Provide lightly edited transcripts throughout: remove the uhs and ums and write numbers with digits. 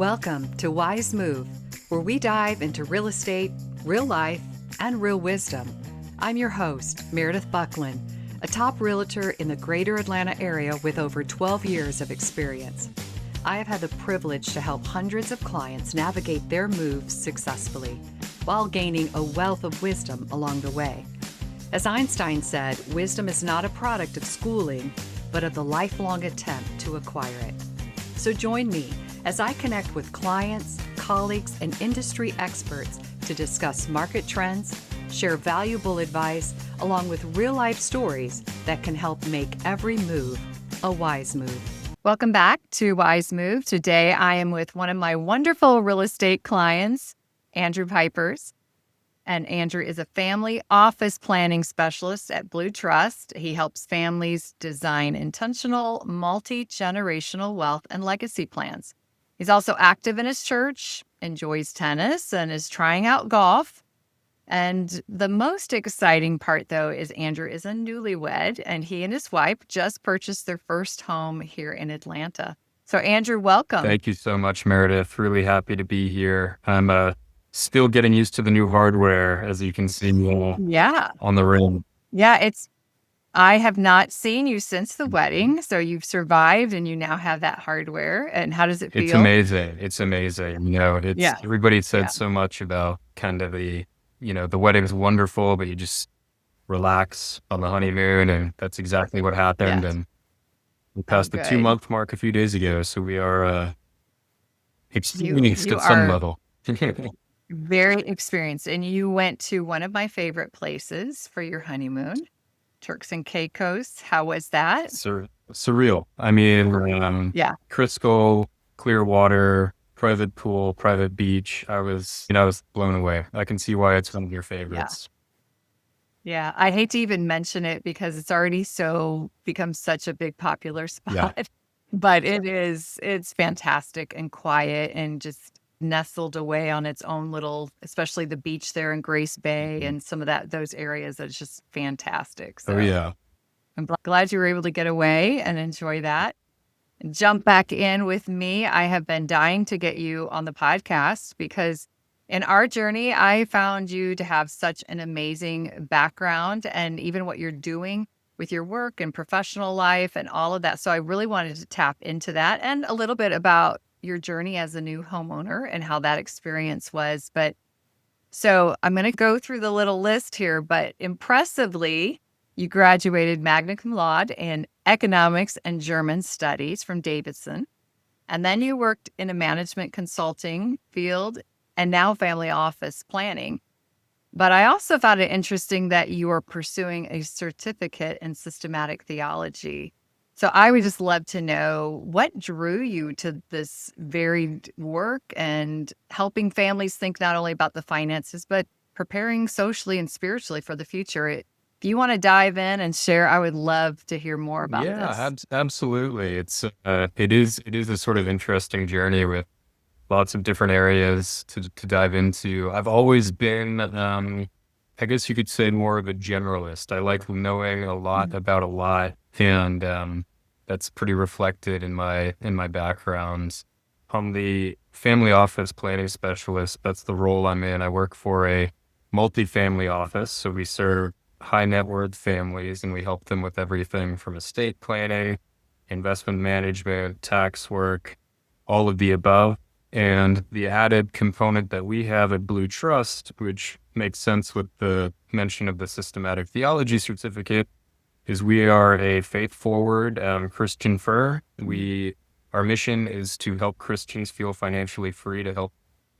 Welcome to Wise Move, where we dive into real estate, real life, and real wisdom. I'm your host, Meredith Buckland, a top realtor in the greater Atlanta area with over 12 years of experience. I have had the privilege to help hundreds of clients navigate their moves successfully while gaining a wealth of wisdom along the way. As Einstein said, wisdom is not a product of schooling, but of the lifelong attempt to acquire it. So join me as I connect with clients, colleagues, and industry experts to discuss market trends, share valuable advice, along with real-life stories that can help make every move a wise move. Welcome back to Wise Move. Today, I am with one of my wonderful real estate clients, Andrew Peipers. And Andrew is a family office planning specialist at Blue Trust. He helps families design intentional, multi-generational wealth and legacy plans. He's also active in his church, enjoys tennis, and is trying out golf. And the most exciting part, though, is Andrew is a newlywed, and he and his wife just purchased their first home here in Atlanta. So, Andrew, welcome. Thank you so much, Meredith. Really happy to be here. I'm still getting used to the new hardware, as you can see on the rim. Yeah, I have not seen you since the wedding, so you've survived and you now have that hardware. And how does it feel? It's amazing. It's amazing. Everybody said so much about kind of the wedding's wonderful, but you just relax on the honeymoon, and that's exactly what happened. Yes. And we passed the 2-month mark a few days ago, so we are experienced at some level. Very experienced. And you went to one of my favorite places for your honeymoon, Turks and Caicos. How was that? Surreal. I mean, crystal, clear water, private pool, private beach. I was blown away. I can see why it's one of your favorites. Yeah. I hate to even mention it because it's already become such a big popular spot, but it's fantastic and quiet and just nestled away on its own little, especially the beach there in Grace Bay and some of those areas. That's just fantastic. So I'm glad you were able to get away and enjoy that. Jump back in with me. I have been dying to get you on the podcast because in our journey, I found you to have such an amazing background and even what you're doing with your work and professional life and all of that. So I really wanted to tap into that and a little bit about your journey as a new homeowner and how that experience was. So I'm going to go through the little list here, but impressively, you graduated magna cum laude in economics and German studies from Davidson. And then you worked in a management consulting field and now family office planning. But I also found it interesting that you are pursuing a certificate in systematic theology. So I would just love to know what drew you to this varied work and helping families think not only about the finances, but preparing socially and spiritually for the future. If you want to dive in and share, I would love to hear more about this. Yeah, absolutely. It is a sort of interesting journey with lots of different areas to dive into. I've always been, I guess you could say, more of a generalist. I like knowing a lot about a lot, and that's pretty reflected in my background. I'm the family office planning specialist. That's the role I'm in. I work for a multifamily office, so we serve high net worth families, and we help them with everything from estate planning, investment management, tax work, all of the above. And the added component that we have at Blue Trust, which makes sense with the mention of the systematic theology certificate, is we are a faith-forward Christian firm. Our mission is to help Christians feel financially free to help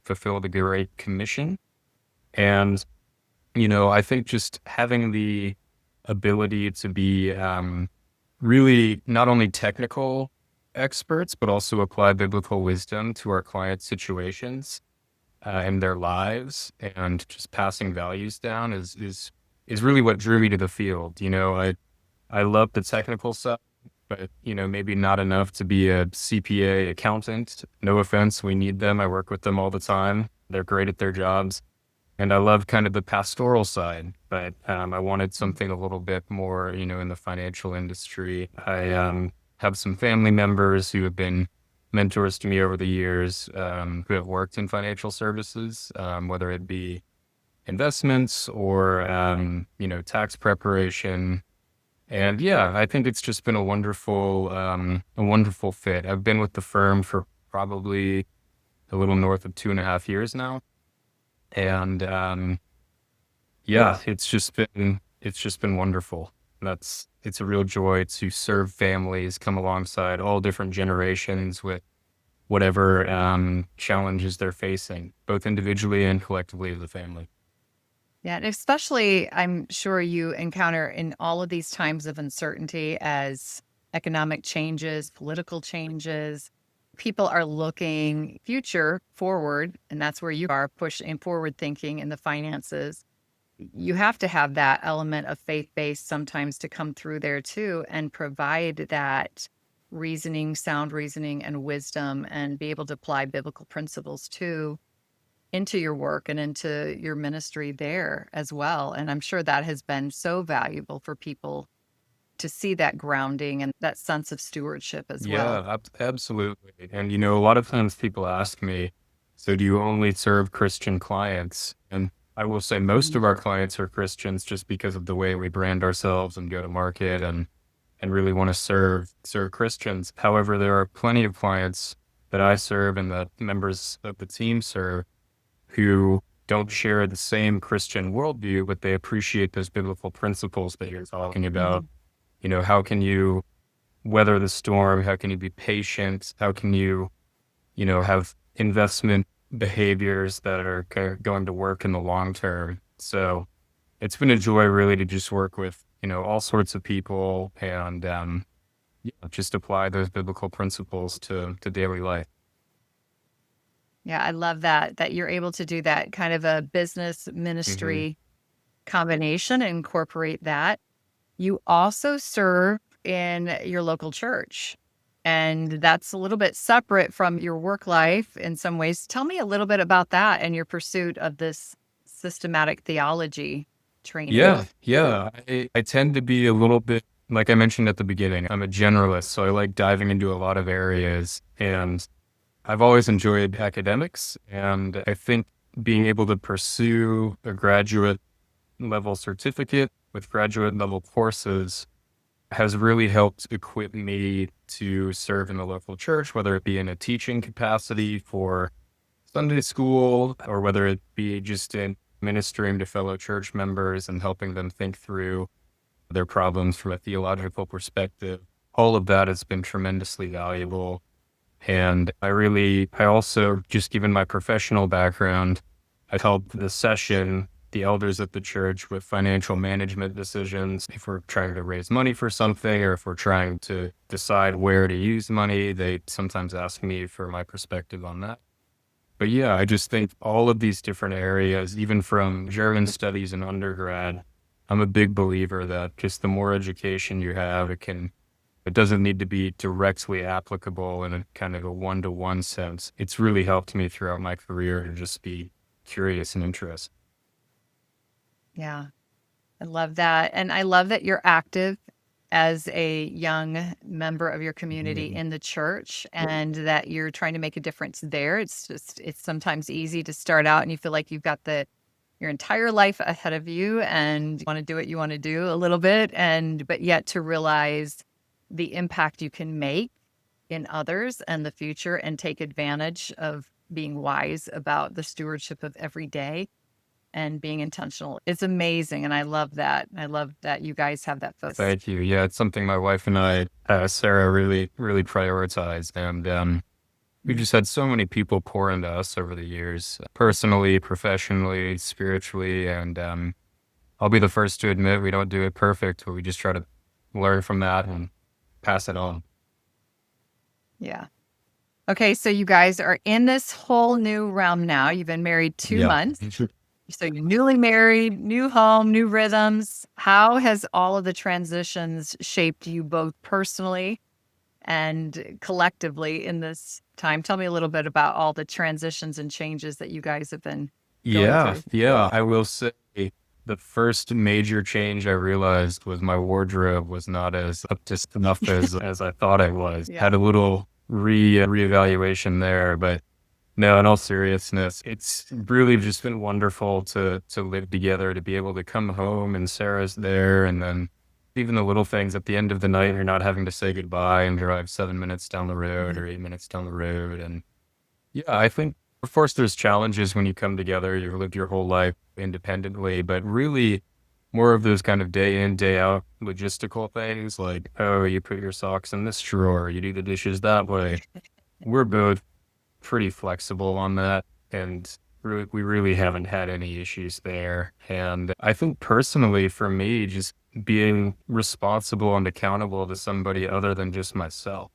fulfill the Great Commission. And, I think just having the ability to be really not only technical experts, but also apply biblical wisdom to our clients' situations and their lives, and just passing values down is really what drew me to the field. I love the technical stuff, but maybe not enough to be a CPA accountant. No offense, we need them. I work with them all the time. They're great at their jobs. And I love kind of the pastoral side, but I wanted something a little bit more, in the financial industry. I have some family members who have been mentors to me over the years who have worked in financial services, whether it be investments or, tax preparation. And yeah, I think it's just been a wonderful fit. I've been with the firm for probably a little north of 2.5 years now. And yeah, it's just been wonderful. It's a real joy to serve families, come alongside all different generations with whatever challenges they're facing, both individually and collectively as a family. Yeah, and especially I'm sure you encounter in all of these times of uncertainty as economic changes, political changes, people are looking future forward, and that's where you are pushing forward thinking in the finances. You have to have that element of faith-based sometimes to come through there too and provide that reasoning, sound reasoning and wisdom and be able to apply biblical principles too into your work and into your ministry there as well. And I'm sure that has been so valuable for people to see that grounding and that sense of stewardship as well. Yeah, absolutely. And a lot of times people ask me, so do you only serve Christian clients? And I will say most Mhm. of our clients are Christians just because of the way we brand ourselves and go to market and really want to serve Christians. However, there are plenty of clients that I serve and that members of the team serve who don't share the same Christian worldview, but they appreciate those biblical principles that you're talking about. Mhm. How can you weather the storm? How can you be patient? How can you have investment behaviors that are going to work in the long term? So it's been a joy really to just work with, all sorts of people and yeah, just apply those biblical principles to daily life. Yeah, I love that you're able to do that kind of a business Hmm. ministry combination and incorporate that. You also serve in your local church, and that's a little bit separate from your work life in some ways. Tell me a little bit about that and your pursuit of this systematic theology training. Yeah, yeah. I tend to be a little bit, like I mentioned at the beginning, I'm a generalist, so I like diving into a lot of areas. And I've always enjoyed academics. And I think being able to pursue a graduate level certificate with graduate level courses has really helped equip me to serve in the local church, whether it be in a teaching capacity for Sunday school or whether it be just in ministering to fellow church members and helping them think through their problems from a theological perspective. All of that has been tremendously valuable. And I also, just given my professional background, I've helped the session, the elders at the church with financial management decisions. If we're trying to raise money for something or if we're trying to decide where to use money, they sometimes ask me for my perspective on that. But yeah, I just think all of these different areas, even from German studies in undergrad, I'm a big believer that just the more education you have, it doesn't need to be directly applicable in a kind of a one-to-one sense. It's really helped me throughout my career to just be curious and interested. Yeah, I love that. And I love that you're active as a young member of your community Mhm. in the church and that you're trying to make a difference there. It's sometimes easy to start out and you feel like you've got your entire life ahead of you and you want to do what you want to do a little bit but yet to realize the impact you can make in others and the future and take advantage of being wise about the stewardship of every day and being intentional. It's amazing, and I love that. I love that you guys have that focus. Thank you. Yeah, it's something my wife and I, Sarah, really, really prioritize. And we've Mm. just had so many people pour into us over the years, personally, professionally, spiritually. And I'll be the first to admit we don't do it perfect, but we just try to learn from that and pass it on. Yeah. Okay, so you guys are in this whole new realm now. You've been married 2 Yeah. months. So you're newly married, new home, new rhythms. How has all of the transitions shaped you both personally and collectively in this time? Tell me a little bit about all the transitions and changes that you guys have been going Yeah, through. yeah. I will say the first major change I realized was my wardrobe was not as up to snuff as I thought I was. Yeah. Had a little reevaluation there. But no, in all seriousness, it's really just been wonderful to live together, to be able to come home and Sarah's there, and then even the little things at the end of the night, you're not having to say goodbye and drive 7 minutes down the road or 8 minutes down the road. And yeah, I think of course there's challenges when you come together. You've lived your whole life independently, but really more of those kind of day in, day out logistical things like, oh, you put your socks in this drawer, you do the dishes that way. We're both pretty flexible on that, and we really haven't had any issues there. And I think personally for me, just being responsible and accountable to somebody other than just myself.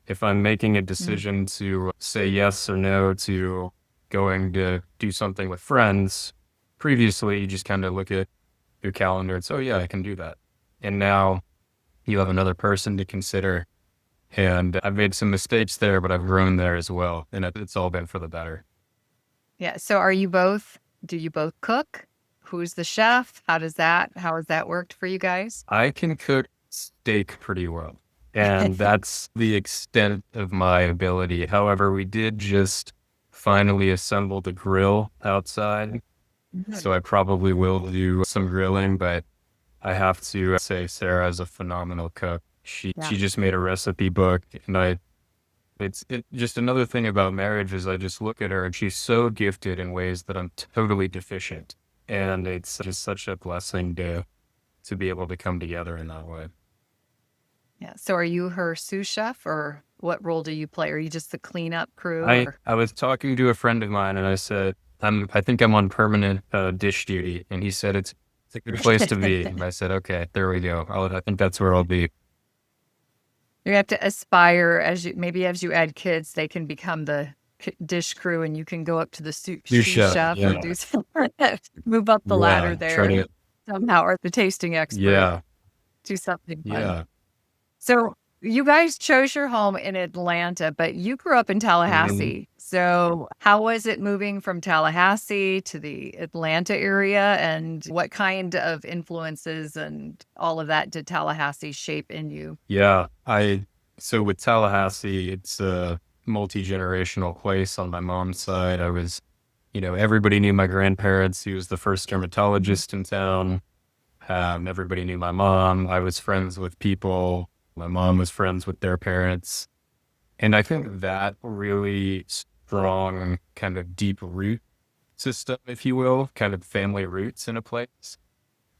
If I'm making a Mm. decision to say yes or no to going to do something with friends, previously you just kind of look at your calendar and say, oh yeah, I can do that. And now you have another person to consider. And I've made some mistakes there, but I've grown there as well. And it's all been for the better. Yeah. So do you both cook? Who's the chef? How has that worked for you guys? I can cook steak pretty well. And that's the extent of my ability. However, we did just finally assemble the grill outside. Mhm. So I probably will do some grilling, but I have to say Sarah is a phenomenal cook. Yeah. She just made a recipe book, and it's just another thing about marriage is I just look at her and she's so gifted in ways that I'm totally deficient. And it's just such a blessing to be able to come together in that way. Yeah. So are you her sous chef, or what role do you play? Are you just the cleanup crew, I or? I was talking to a friend of mine and I said, I think I'm on permanent dish duty. And he said, it's a good place to be. And I said, okay, there we go. I think that's where I'll be. You have to aspire as you add kids, they can become the dish crew, and you can go up to the New sous chef. chef or Yeah. do something, move up the ladder Yeah. Try there to, somehow, or the tasting expert, yeah. do something fun. Yeah. So you guys chose your home in Atlanta, but you grew up in Mhm. Tallahassee. So how was it moving from Tallahassee to the Atlanta area? And what kind of influences and all of that did Tallahassee shape in you? Yeah. So with Tallahassee, it's a multi-generational place on my mom's side. Everybody knew my grandparents. He was the first Mhm. dermatologist in town. Everybody knew my mom. I was friends with people. My mom was friends with their parents. And I think that really strong kind of deep root system, if you will, kind of family roots in a place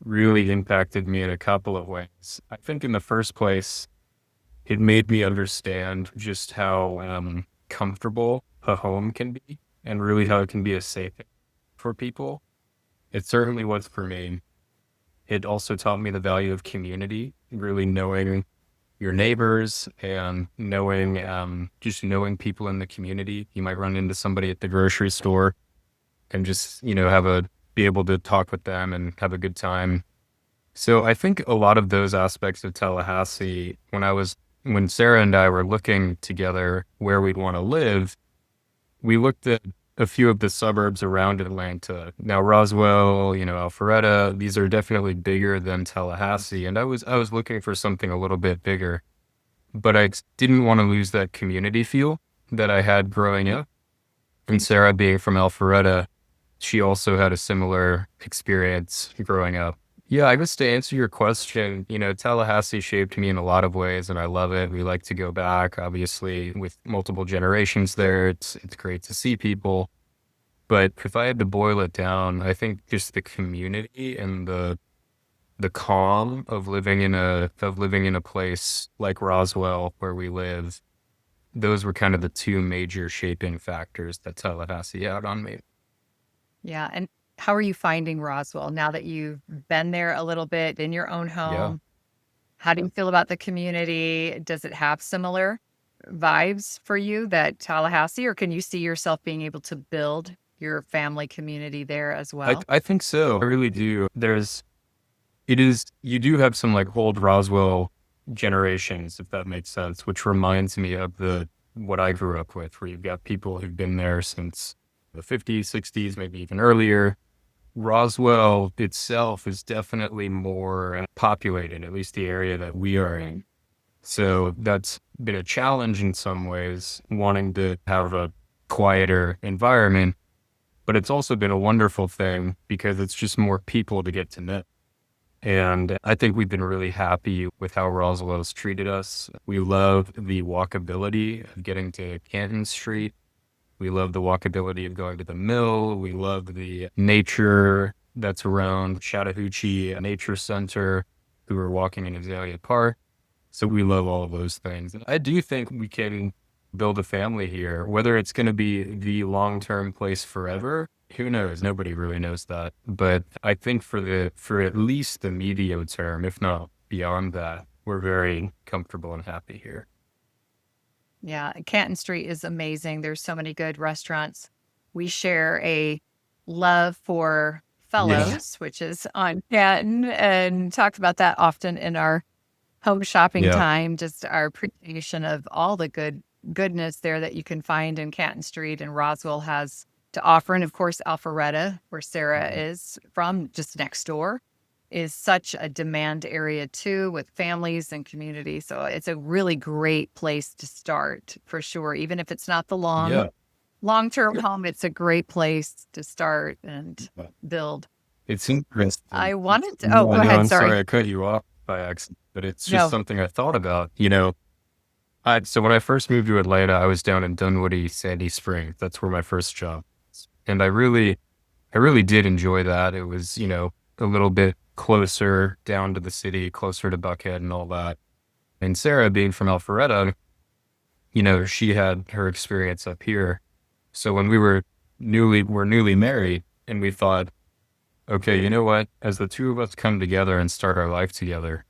really impacted me in a couple of ways. I think in the first place, it made me understand just how comfortable a home can be and really how it can be a safe haven for people. It certainly was for me. It also taught me the value of community, really knowing your neighbors and just knowing people in the community. You might run into somebody at the grocery store and just, be able to talk with them and have a good time. So I think a lot of those aspects of Tallahassee, when Sarah and I were looking together where we'd want to live, we looked at a few of the suburbs around Atlanta. Now Roswell, Alpharetta, these are definitely bigger than Tallahassee. And I was looking for something a little bit bigger, but didn't want to lose that community feel that I had growing up. And Sarah being from Alpharetta, she also had a similar experience growing up. Yeah, I guess to answer your question, Tallahassee shaped me in a lot of ways and I love it. We like to go back, obviously, with multiple generations there. It's great to see people. But if I had to boil it down, I think just the community and the calm of living in a place like Roswell where we live, those were kind of the two major shaping factors that Tallahassee had on me. Yeah. And how are you finding Roswell now that you've been there a little bit in your own Yeah. home? How do you feel about the community? Does it have similar vibes for you that Tallahassee, or can you see yourself being able to build your family community there as well? I think so. I really do. You do have some like old Roswell generations, if that makes sense, which reminds me of what I grew up with, where you've got people who've been there since the 50s, 60s, maybe even earlier. Roswell itself is definitely more populated, at least the area that we are in. So that's been a challenge in some ways, wanting to have a quieter environment, but it's also been a wonderful thing because it's just more people to get to know. And I think we've been really happy with how Roswell's treated us. We love the walkability of getting to Canton Street. We love the walkability of going to the mill. We love the nature that's around Chattahoochee Nature Center. We were walking in Azalea Park. So we love all of those things. And I do think we can build a family here, whether it's going to be the long-term place forever. Who knows? Nobody really knows that. But I think for at least the medium term, if not beyond that, we're very comfortable and happy here. Yeah, Canton Street is amazing. There's so many good restaurants. We share a love for Yeah. Fellows, which is on Canton, and talked about that often in our home shopping Yeah. time, just our appreciation of all the goodness there that you can find in Canton Street and Roswell has to offer. And of course, Alpharetta, where Sarah Mhm. is from, just next door, is such a demand area too with families and community. So it's a really great place to start for sure. Even if it's not the Yeah. long-term home, it's a great place to start and But build. it's interesting. I wanted to, oh, No, go I know. ahead. I'm Sorry. sorry I cut you off by accident, but it's just No. something I thought about. So when I first moved to Atlanta, I was down in Dunwoody, Sandy Springs. That's where my first job was. And I really did enjoy that. It was, a little bit closer down to the city, closer to Buckhead and all that. And Sarah, being from Alpharetta, she had her experience up here. So when we're newly married, and we thought, okay, you know what? As the two of us come together and start our life together,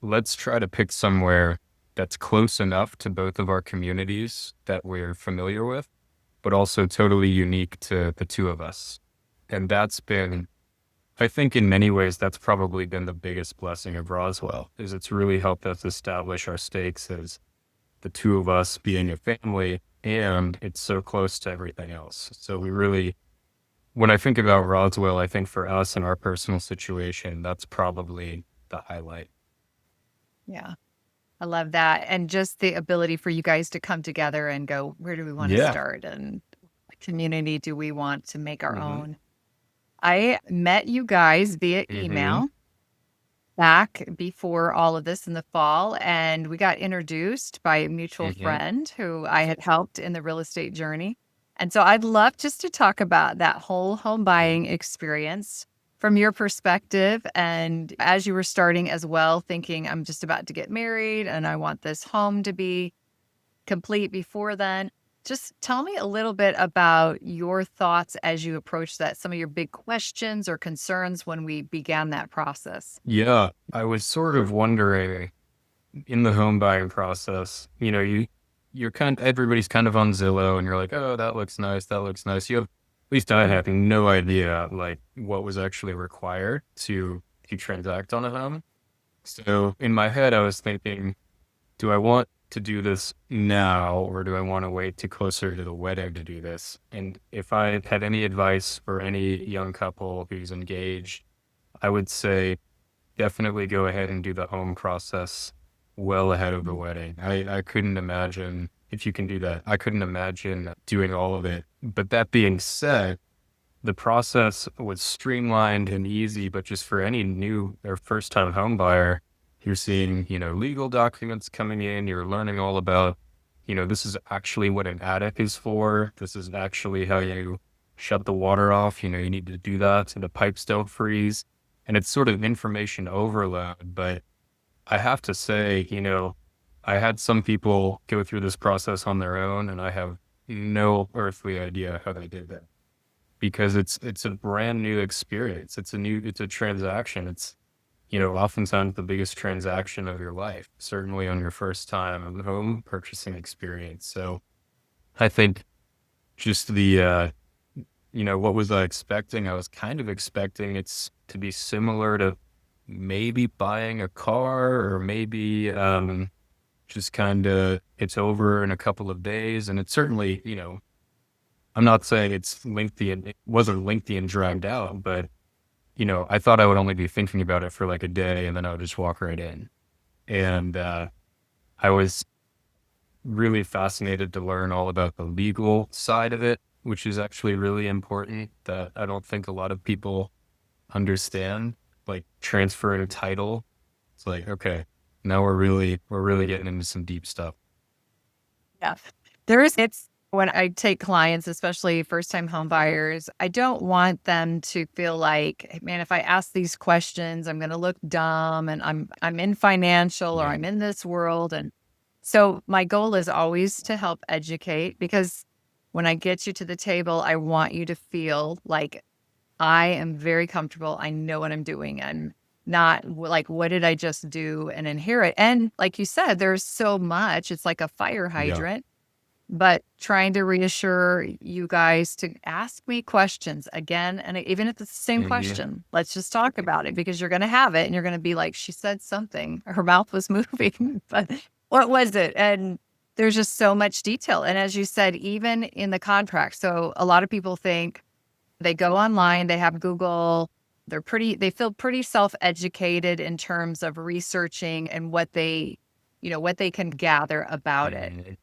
let's try to pick somewhere that's close enough to both of our communities that we're familiar with, but also totally unique to the two of us. And I think in many ways, that's probably been the biggest blessing of Roswell, is it's really helped us establish our stakes as the two of us being a family, and it's so close to everything else. So when I think about Roswell, I think for us in our personal situation, that's probably the highlight. Yeah. I love that. And just the ability for you guys to come together and go, where do we want to Yeah. start? And what community do we want to make our Hmm. own? I met you guys via Hmm. email back before all of this in the fall, and we got introduced by a mutual Hmm. friend who I had helped in the real estate journey. And so I'd love just to talk about that whole home buying experience from your perspective. And as you were starting as well, thinking, I'm just about to get married and I want this home to be complete before then. Just tell me a little bit about your thoughts as you approach that, some of your big questions or concerns when we began that process. Yeah. I was sort of wondering in the home buying process, everybody's kind of on Zillow and you're like, oh, that looks nice. That looks nice. At least I had no idea like what was actually required to transact on a home. So in my head, I was thinking, do I want to do this now or do I want to wait to closer to the wedding to do this? And if I had any advice for any young couple who's engaged, I would say definitely go ahead and do the home process well ahead of the wedding. I couldn't imagine if you can do that. I couldn't imagine doing all of it. But that being said, the process was streamlined and easy, but just for any new or first time home buyer, you're seeing, legal documents coming in, you're learning all about, this is actually what an attic is for. This is actually how you shut the water off. You need to do that so the pipes don't freeze. And it's sort of information overload. But I have to say, I had some people go through this process on their own, and I have no earthly idea how they did that because it's a brand new experience. It's a transaction. It's, oftentimes the biggest transaction of your life, certainly on your first time home purchasing experience. So I think just what was I expecting? I was kind of expecting it's to be similar to maybe buying a car or maybe, just kind of it's over in a couple of days. And it's certainly, I'm not saying it's lengthy and it wasn't lengthy and dragged out, but I thought I would only be thinking about it for like a day and then I would just walk right in. And I was really fascinated to learn all about the legal side of it, which is actually really important that I don't think a lot of people understand, like transferring title. It's like, okay, now we're really getting into some deep stuff. Yeah. It's when I take clients, especially first time home buyers, I don't want them to feel like, "Hey, man, if I ask these questions, I'm going to look dumb and I'm in financial or Yeah. I'm in this world." And so my goal is always to help educate because when I get you to the table, I want you to feel like I am very comfortable. I know what I'm doing. I'm not like, what did I just do and inherit? And like you said, there's so much. It's like a fire Yeah. hydrant, but trying to reassure you guys to ask me questions again. And even if it's the same Hmm. question, let's just talk about it because you're going to have it and you're going to be like, she said something, her mouth was moving, but what was it? And there's just so much detail. And as you said, even in the contract. So a lot of people think, they go online, they have Google, they feel pretty self-educated in terms of researching and what they can gather about it. Hmm.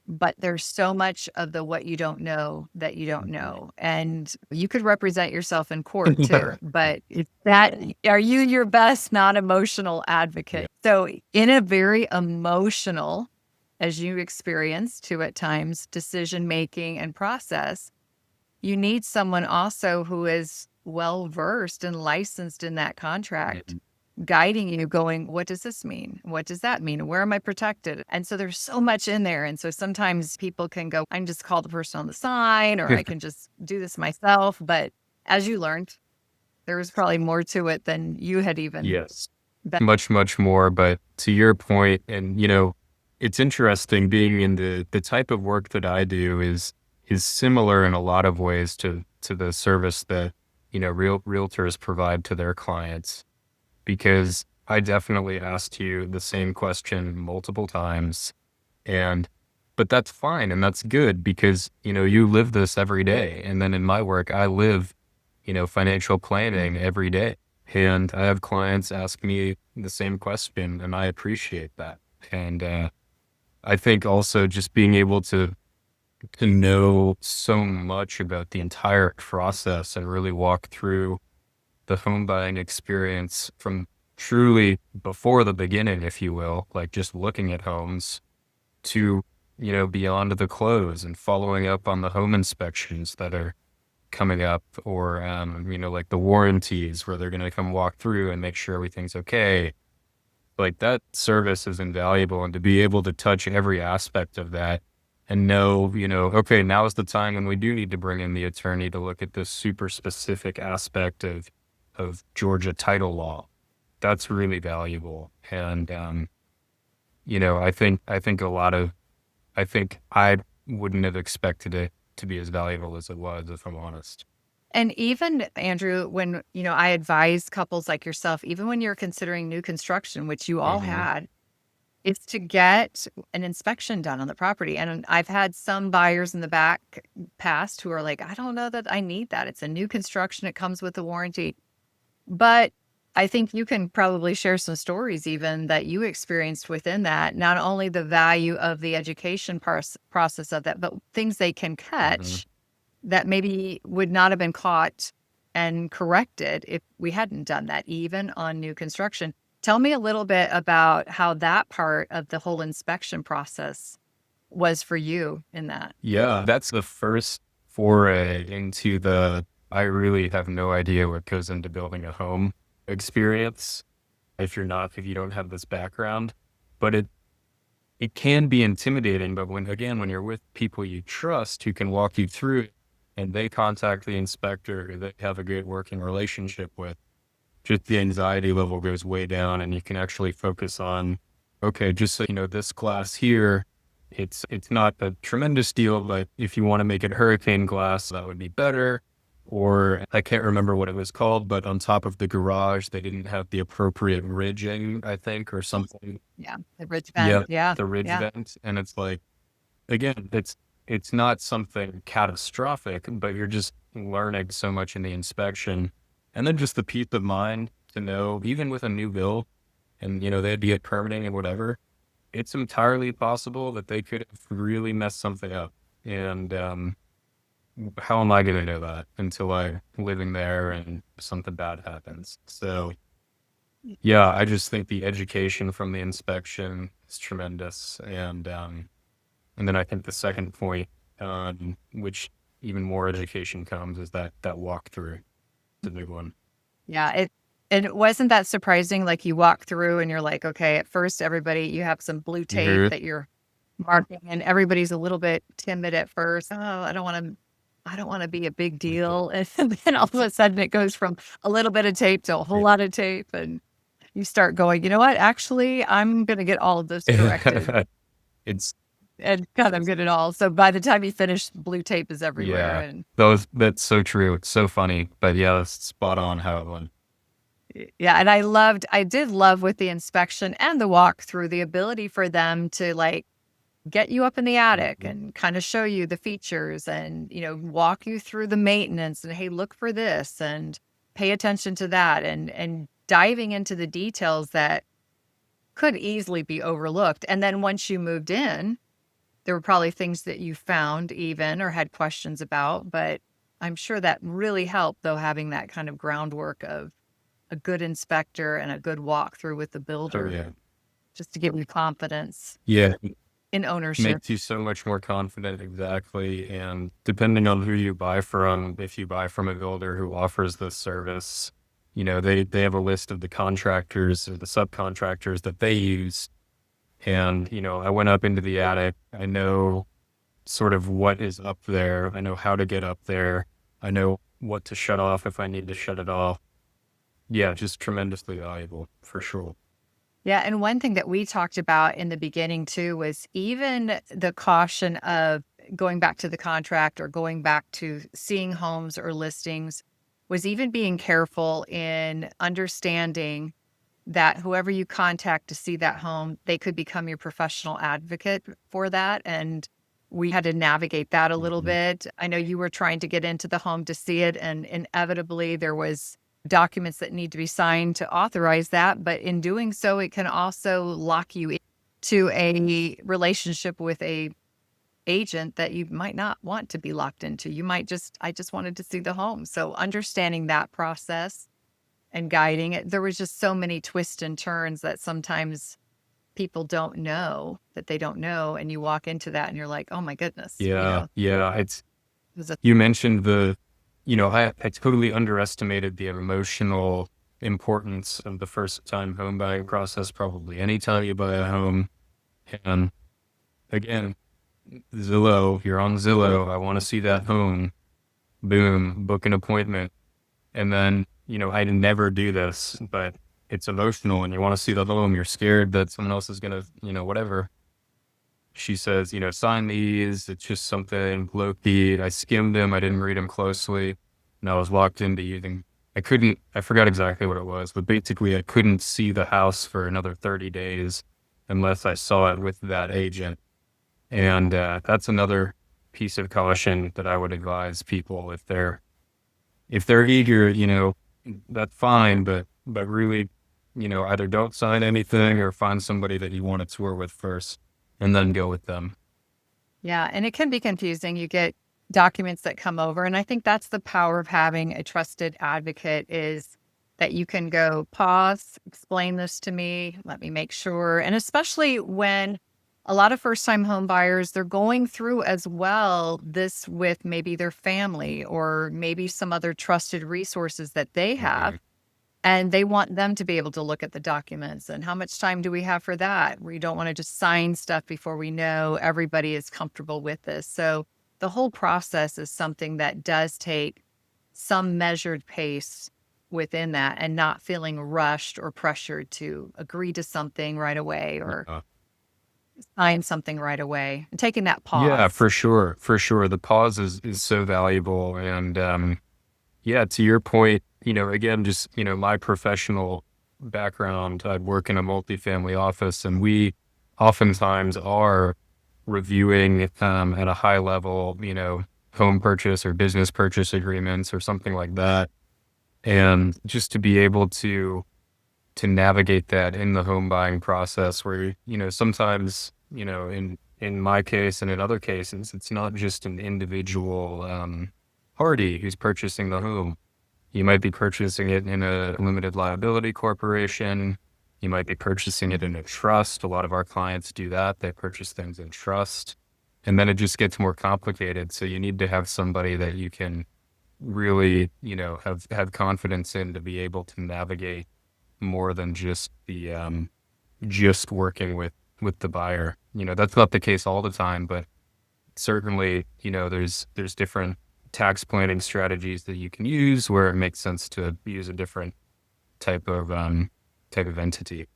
But there's so much of the what you don't know that you don't Hmm. know. And you could represent yourself in court Yeah. too, but are you your best non-emotional Yeah. advocate? So in a very emotional, as you experience too at times, decision making and process, you need someone also who is well versed and licensed in that contract, Mhm. guiding you, going, what does this mean? What does that mean? Where am I protected? And so there's so much in there. And so sometimes people can go, I can just call the person on the sign or I can just do this myself. But as you learned, there was probably more to it than you had even Yes. been. Much, much more. But to your point, and it's interesting being in the type of work that I do is similar in a lot of ways to the service that, realtors provide to their clients. Because I definitely asked you the same question multiple times. And but that's fine and that's good because, you live this every day. And then in my work, I live, financial planning every day. And I have clients ask me the same question and I appreciate that. And I think also just being able to know so much about the entire process and really walk through the home buying experience from truly before the beginning, if you will, like just looking at homes to, beyond the close and following up on the home inspections that are coming up or, like the warranties where they're going to come walk through and make sure everything's okay. Like that service is invaluable. And to be able to touch every aspect of that and know, okay, now is the time when we do need to bring in the attorney to look at this super specific aspect of Georgia title law. That's really valuable. And, I think I think I wouldn't have expected it to be as valuable as it was, if I'm honest. And even Andrew, when, I advise couples like yourself, even when you're considering new construction, which you all Hmm. had, is to get an inspection done on the property. And I've had some buyers in the back past who are like, I don't know that I need that. It's a new construction. It comes with a warranty. But I think you can probably share some stories even that you experienced within that, not only the value of the education process of that, but things they can Hmm. catch that maybe would not have been caught and corrected if we hadn't done that, even on new construction. Tell me a little bit about how that part of the whole inspection process was for you in that. Yeah, that's the first foray into I really have no idea what goes into building a home experience if you don't have this background. But it can be intimidating, but when you're with people you trust who can walk you through it and they contact the inspector who they have a good working relationship with, just the anxiety level goes way down and you can actually focus on, okay, just so you know, this glass here, it's not a tremendous deal, but if you want to make it hurricane glass, that would be better. Or I can't remember what it was called, but on top of the garage, they didn't have the appropriate ridging, I think, or something. Yeah. The ridge vent. Yeah, Yeah. the ridge Yeah. vent. And it's like, again, it's not something catastrophic, but you're just learning so much in the inspection. And then just the peace of mind to know, even with a new bill and, they'd be at permitting and whatever, it's entirely possible that they could have really messed something up. And how am I going to know that until I living there and something bad happens? So yeah, I just think the education from the inspection is tremendous. And then I think the second point, which even more education comes, is that walkthrough. The big one. Yeah, and it wasn't that surprising, like, you walk through and you're like, okay, at first, everybody you have some blue tape Mhm. that you're marking, and everybody's a little bit timid at first. "Oh, I don't wanna be a big deal," and then all of a sudden, it goes from a little bit of tape to a whole Yeah. lot of tape, and you start going, "You know what? Actually, I'm gonna get all of this corrected It's and kind of get it all." So by the time you finish, blue tape is everywhere, yeah, and that's so true. It's so funny, but yeah, that's spot on how it went. yeah, and I did love with the inspection and the walkthrough, the ability for them to, like, get you up in the attic Mhm. and kinda show you the features and, walk you through the maintenance and, "Hey, look for this and pay attention to that," and diving into the details that could easily be overlooked, and then once you moved in, there were probably things that you found even or had questions about, but I'm sure that really helped, though, having that kind of groundwork of a good inspector and a good walkthrough with the Oh builder yeah, just to give you confidence yeah. in ownership. Makes you so much more confident, exactly. And depending on who you buy from, if you buy from a builder who offers this service, they have a list of the contractors or the subcontractors that they use. And, I went up into the attic. I know sort of what is up there. I know how to get up there. I know what to shut off if I need to shut it off. Yeah, just tremendously valuable for sure. Yeah, and one thing that we talked about in the beginning too was even the caution of going back to the contract or going back to seeing homes or listings was even being careful in understanding that whoever you contact to see that home, they could become your professional advocate for that. And we had to navigate that a little Mhm. bit. I know you were trying to get into the home to see it, and inevitably there was documents that need to be signed to authorize that. But in doing so, it can also lock you into a relationship with a agent that you might not want to be locked into. You might just, I just wanted to see the home. So understanding that process and guiding it. There was just so many twists and turns that sometimes people don't know that they don't know, and you walk into that and you're like, "Oh my goodness," Yeah, yeah. It's it was a You mentioned I totally underestimated the emotional importance of the first time home buying process. Probably anytime you buy a home, and again, Zillow, you're on Zillow. I want to see that home. Boom, book an appointment. And then, I never do this, but it's emotional and you want to see the home. You're scared that someone else is going to, whatever. She says, sign these. It's just something low key. I skimmed them. I didn't read them closely. And I was locked into using, I forgot exactly what it was, but basically I couldn't see the house for another 30 days unless I saw it with that agent. And that's another piece of caution that I would advise people if they're eager, that's fine, but really, either don't sign anything or find somebody that you want to tour with first and then go with them. yeah, and it can be confusing. You get documents that come over, and I think that's the power of having a trusted advocate is that you can go, "Pause, explain this to me, let me make sure." And especially when a lot of first-time home buyers, they're going through as well this with maybe their family or maybe some other trusted resources that they have. Mhm. And they want them to be able to look at the documents, and how much time do we have for that? We don't wanna just sign stuff before we know everybody is comfortable with this. So, the whole process is something that does take some measured pace within that and not feeling rushed or pressured to agree to something right away or Yeah. sign something right away, and taking that Yeah, pause. for sure. For sure. The pause is so valuable. And yeah, to your point, again, just, my professional background, I work in a multifamily office and we oftentimes are reviewing at a high level, home purchase or business purchase agreements or something like that. And just to be able to to navigate that in the home buying process where, sometimes, in my case and in other cases, it's not just an individual party who's purchasing the home. You might be purchasing it in a limited liability corporation. You might be purchasing it in a trust. A lot of our clients do that. They purchase things in trust. And then it just gets more complicated. So you need to have somebody that you can really, have confidence in to be able to navigate more than just the just working with the buyer. That's not the case all the time, but certainly, there's different tax planning strategies that you can use where it makes sense to use a different type of entity.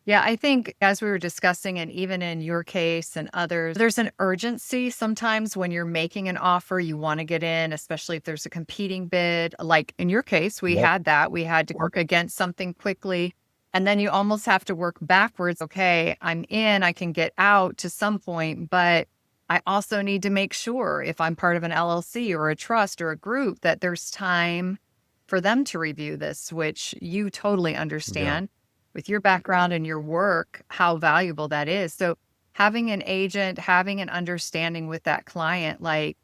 Yeah, I think as we were discussing, and even in your case and others, there's an urgency sometimes when you're making an offer, you want to get in, especially if there's a competing bid. Like in your case, we Yep. had that. We had to work against something quickly. And then you almost have to work backwards. Okay, I'm in, I can get out to some point, but I also need to make sure if I'm part of an LLC or a trust or a group that there's time for them to review this, which you totally Yeah. understand with your background and your work, how valuable that is. So having an agent, having an understanding with that client, like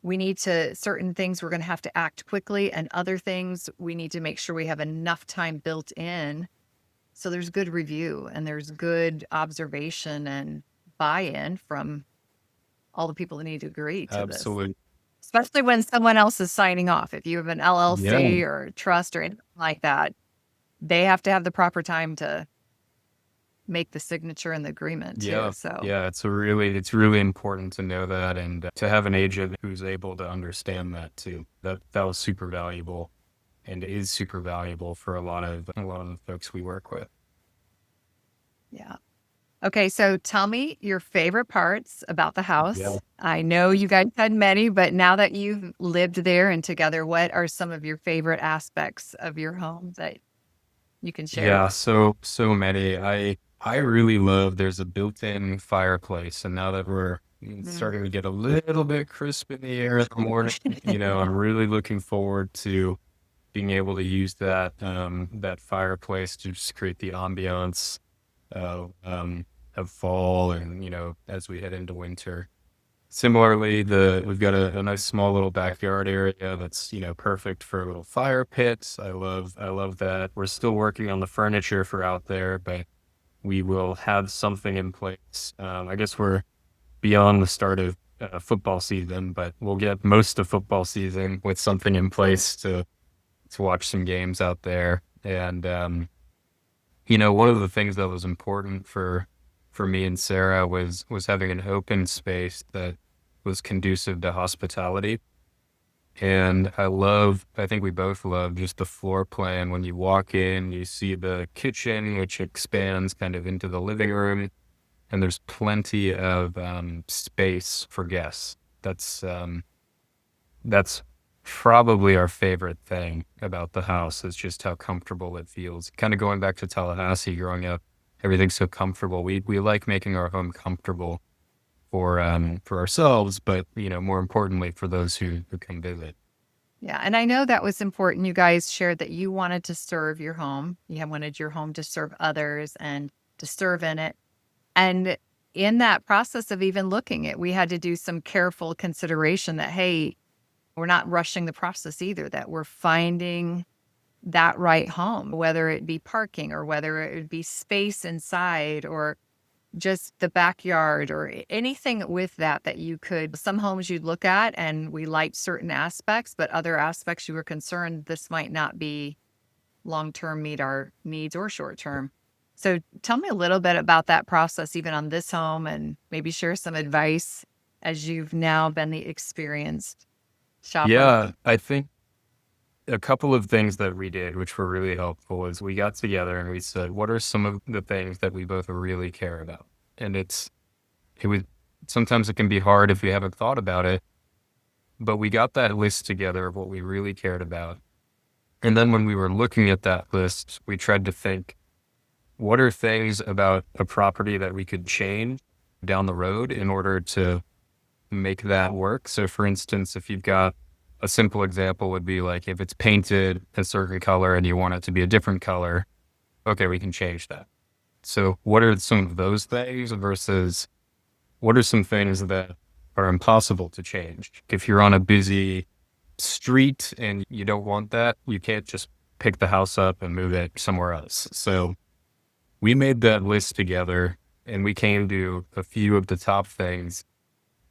we need to, certain things we're going to have to act quickly, and other things we need to make sure we have enough time built in. So there's good review and there's good observation and buy-in from all the people that need to agree to this, Absolutely. especially when someone else is signing off. If you have an Yeah. LLC or a trust or anything like that, they have to have the proper time to make the signature and the agreement too. Yeah. So Yeah. It's really important to know that and to have an agent who's able to understand that too. That was super valuable and is super valuable for a lot of the folks we work with. yeah. Okay, so tell me your favorite parts about the Yeah. house. I know you guys had many, but now that you've lived there and together, what are some of your favorite aspects of your home that you can share? Yeah, so many. I really love there's a built-in fireplace, and now that we're Mm. starting to get a little bit crisp in the air in the morning, I'm really looking forward to being able to use that fireplace to just create the ambiance of fall and as we head into winter. Similarly, we've got a nice small little backyard area that's, perfect for a little fire pits. I love that. We're still working on the furniture for out there, but we will have something in place. I guess we're beyond the start of football season, but we'll get most of football season with something in place to watch some games out there. And one of the things that was important for me and Sarah was having an open space that was conducive to hospitality. And I think we both love just the floor plan. When you walk in, you see the kitchen, which expands kind of into the living room, and there's plenty of space for guests. That's probably our favorite thing about the house is just how comfortable it feels. Kind of going back to Tallahassee growing up, everything's so comfortable. We like making our home comfortable for ourselves, but more importantly for those who come visit. Yeah, and I know that was important. You guys shared that you wanted to serve your home. Wanted your home to serve others and to serve in it. And in that process of even looking at, we had to do some careful consideration that, hey, we're not rushing the process either, that we're finding that right home, whether it be parking or whether it would be space inside or just the backyard or anything with that, that you could, some homes you'd look at and we liked certain aspects, but other aspects you were concerned this might not be long-term meet our needs or short-term. So tell me a little bit about that process, even on this home, and maybe share some advice as you've now been the experienced shopper. Yeah, I think a couple of things that we did, which were really helpful, is we got together and we said, what are some of the things that we both really care about? And it was sometimes it can be hard if you haven't thought about it, but we got that list together of what we really cared about. And then when we were looking at that list, we tried to think, what are things about a property that we could change down the road in order to make that work? So for instance, if you've got a simple example would be like if it's painted a certain color and you want it to be a different color, okay, we can change that. So what are some of those things versus what are some things that are impossible to change? If you're on a busy street and you don't want that, you can't just pick the house up and move it somewhere else. So we made that list together and we came to a few of the top things.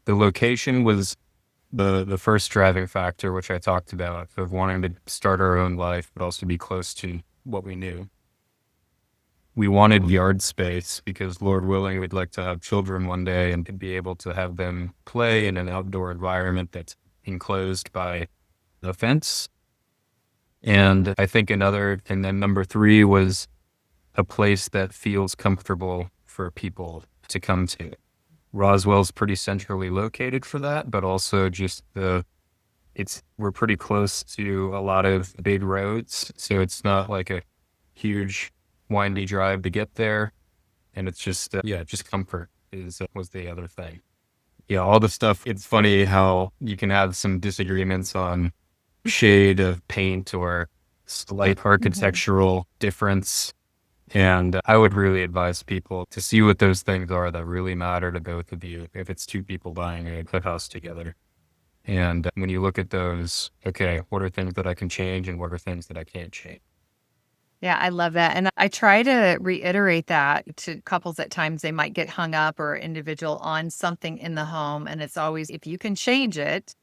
The location was the first driving factor, which I talked about, of wanting to start our own life, but also be close to what we knew. We wanted yard space because, Lord willing, we'd like to have children one day and be able to have them play in an outdoor environment that's enclosed by a fence. And I think and then number three was a place that feels comfortable for people to come to. Roswell's pretty centrally located for that, but also just we're pretty close to a lot of big roads. So it's not like a huge windy drive to get there. And it's just, just comfort was the other thing. Yeah, all the stuff. It's funny how you can have some disagreements on shade of paint or slight architectural difference. And I would really advise people to see what those things are that really matter to both of you if it's two people buying a house together. And when you look at those, okay, what are things that I can change and what are things that I can't change? Yeah, I love that. And I try to reiterate that to couples at times. They might get hung up or individual on something in the home. And it's always, if you can change it,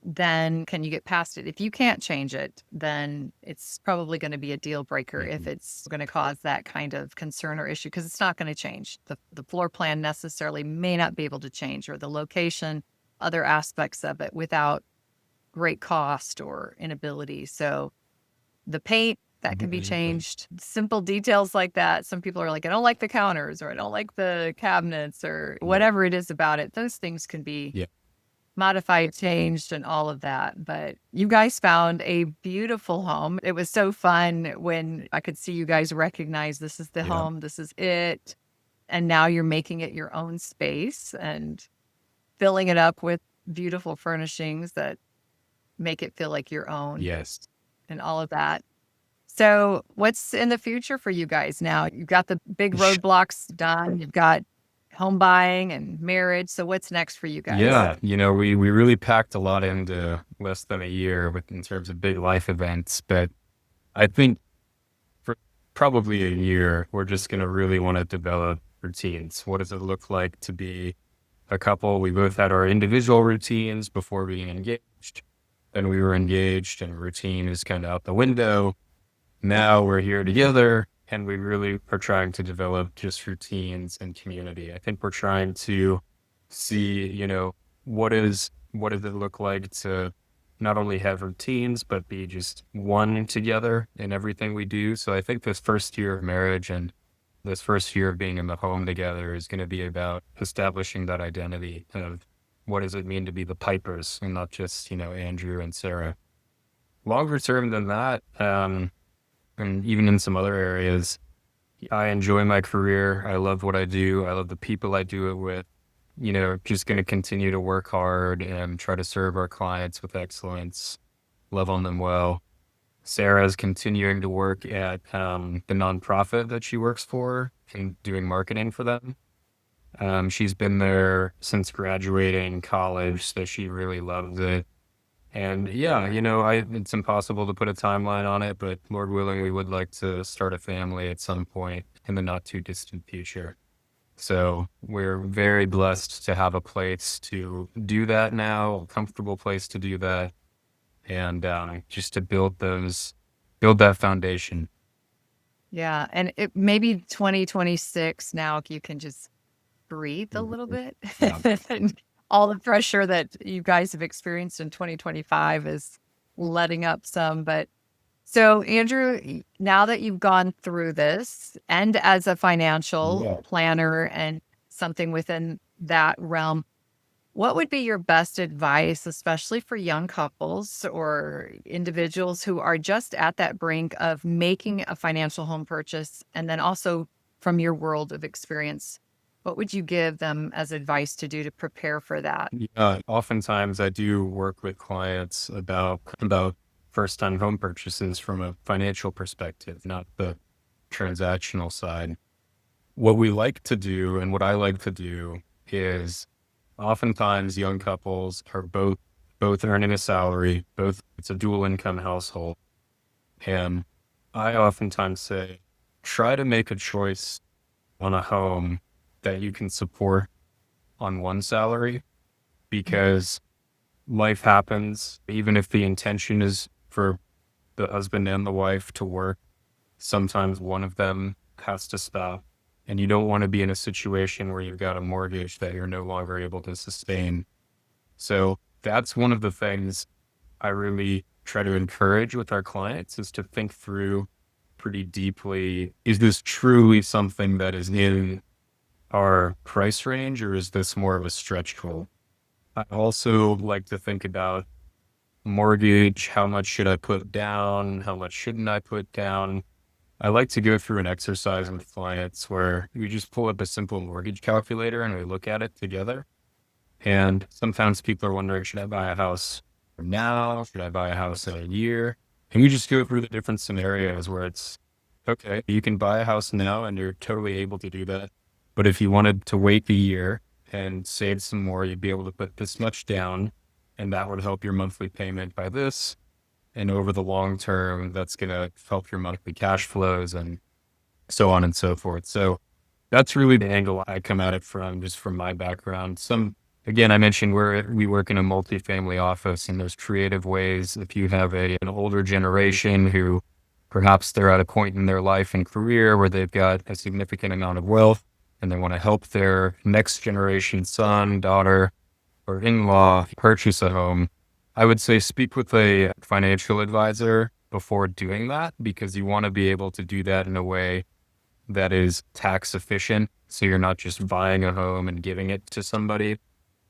then can you get past it? If you can't change it, then it's probably going to be a deal breaker if it's going to cause that kind of concern or issue, because it's not going to change. The floor plan necessarily may not be able to change, or the location, other aspects of it without great cost or inability. So the paint, that can be changed. Simple details like that. Some people are like, I don't like the counters, or I don't like the cabinets, or whatever it is about it. Those things can be modified, changed, and all of that. But you guys found a beautiful home. It was so fun when I could see you guys recognize this is the home, this is it. And now you're making it your own space and filling it up with beautiful furnishings that make it feel like your own. Yes. And all of that. So what's in the future for you guys now? You've got the big roadblocks done. You've got home buying and marriage. So what's next for you guys? Yeah, we really packed a lot into less than a year in terms of big life events. But I think for probably a year, we're just going to really want to develop routines. What does it look like to be a couple? We both had our individual routines before being engaged. Then we were engaged and routine is kind of out the window. Now we're here together and we really are trying to develop just routines and community. I think we're trying to see, what does it look like to not only have routines, but be just one together in everything we do. So I think this first year of marriage and this first year of being in the home together is going to be about establishing that identity of what does it mean to be the Peipers and not just, Andrew and Sarah. Longer term than that, and even in some other areas, I enjoy my career. I love what I do. I love the people I do it with. Just going to continue to work hard and try to serve our clients with excellence, love on them well. Sarah's continuing to work at the nonprofit that she works for and doing marketing for them. She's been there since graduating college, so she really loves it. And yeah, it's impossible to put a timeline on it, but Lord willing, we would like to start a family at some point in the not too distant future. So we're very blessed to have a place to do that now, a comfortable place to do that, and just to build that foundation. Yeah. And maybe 2026 now, you can just breathe a little bit. And all the pressure that you guys have experienced in 2025 is letting up some. But so, Andrew, now that you've gone through this and as a financial planner and something within that realm, what would be your best advice, especially for young couples or individuals who are just at that brink of making a financial home purchase? And then also from your world of experience, what would you give them as advice to do to prepare for that? Oftentimes I do work with clients about first-time home purchases from a financial perspective, not the transactional side. What we like to do and what I like to do is oftentimes young couples are both earning a salary, both it's a dual income household. And I oftentimes say, try to make a choice on a home that you can support on one salary, because life happens. Even if the intention is for the husband and the wife to work, sometimes one of them has to stop. And you don't want to be in a situation where you've got a mortgage that you're no longer able to sustain. So that's one of the things I really try to encourage with our clients, is to think through pretty deeply, is this truly something that is in our price range, or is this more of a stretch goal? I also like to think about mortgage. How much should I put down? How much shouldn't I put down? I like to go through an exercise with clients where we just pull up a simple mortgage calculator and we look at it together. And sometimes people are wondering, should I buy a house now? Should I buy a house in a year? And we just go through the different scenarios where it's, okay, you can buy a house now and you're totally able to do that. But if you wanted to wait a year and save some more, you'd be able to put this much down, and that would help your monthly payment by this. And over the long term, that's going to help your monthly cash flows and so on and so forth. So that's really the angle I come at it from, just from my background. Again, I mentioned we work in a multifamily office, and there's creative ways. If you have an older generation who perhaps they're at a point in their life and career where they've got a significant amount of wealth and they want to help their next generation son, daughter, or in-law purchase a home, I would say speak with a financial advisor before doing that, because you want to be able to do that in a way that is tax efficient. So you're not just buying a home and giving it to somebody.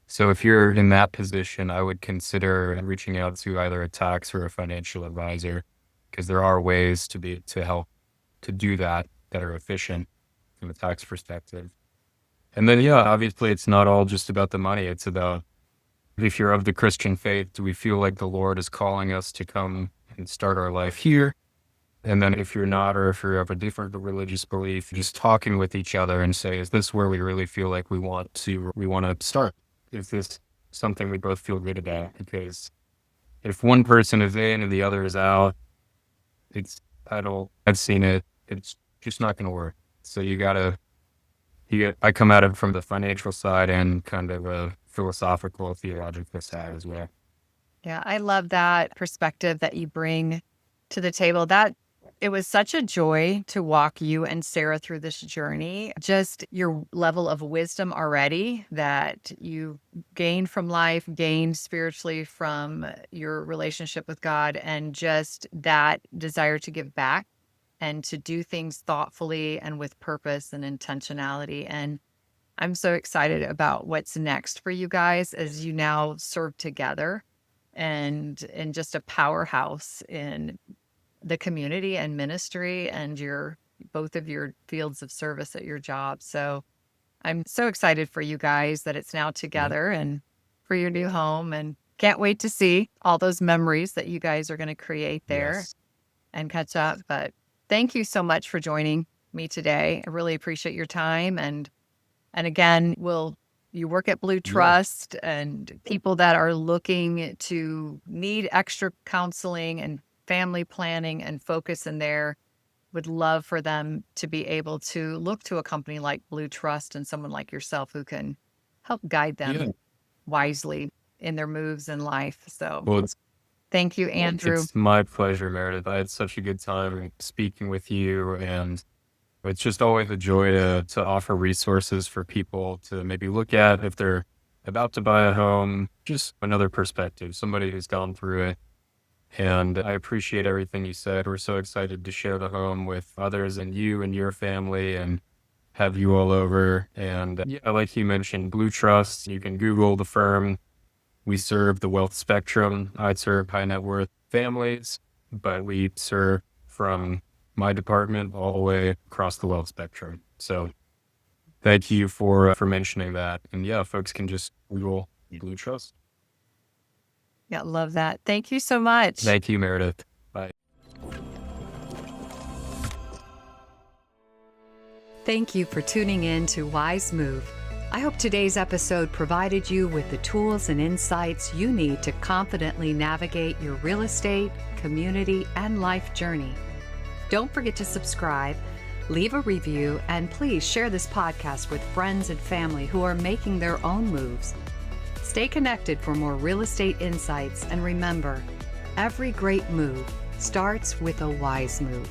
So if you're in that position, I would consider reaching out to either a tax or a financial advisor, because there are ways to help to do that are efficient from a tax perspective. And then, yeah, obviously it's not all just about the money. It's about, if you're of the Christian faith, do we feel like the Lord is calling us to come and start our life here? And then if you're not, or if you have a different religious belief, just talking with each other and say, is this where we really feel like we want to start? Is this something we both feel good about? Because if one person is in and the other is out, I've seen it, it's just not going to work. So I come at it from the financial side and kind of a philosophical, theological side as well. Yeah, I love that perspective that you bring to the table. That it was such a joy to walk you and Sarah through this journey. Just your level of wisdom already that you gained from life, gained spiritually from your relationship with God, and just that desire to give back and to do things thoughtfully and with purpose and intentionality. And I'm so excited about what's next for you guys as you now serve together and just a powerhouse in the community and ministry and both of your fields of service at your job. So I'm so excited for you guys that it's now together and for your new home, and can't wait to see all those memories that you guys are going to create there and catch up. But thank you so much for joining me today. I really appreciate your time. And again, you work at Blue Trust, and people that are looking to need extra counseling and family planning and focus in there, would love for them to be able to look to a company like Blue Trust and someone like yourself who can help guide them wisely in their moves in life. So thank you, Andrew. It's my pleasure, Meredith. I had such a good time speaking with you, and it's just always a joy to offer resources for people to maybe look at if they're about to buy a home, just another perspective, somebody who's gone through it. And I appreciate everything you said. We're so excited to share the home with others and you and your family and have you all over. And yeah, like you mentioned, Blue Trust, you can Google the firm. We serve the wealth spectrum. I serve high net worth families, but we serve from my department all the way across the wealth spectrum. So thank you for mentioning that. And yeah, folks can just Google Blue Trust. Yeah, love that. Thank you so much. Thank you, Meredith. Bye. Thank you for tuning in to Wise Move. I hope today's episode provided you with the tools and insights you need to confidently navigate your real estate, community, and life journey. Don't forget to subscribe, leave a review, and please share this podcast with friends and family who are making their own moves. Stay connected for more real estate insights, and remember, every great move starts with a wise move.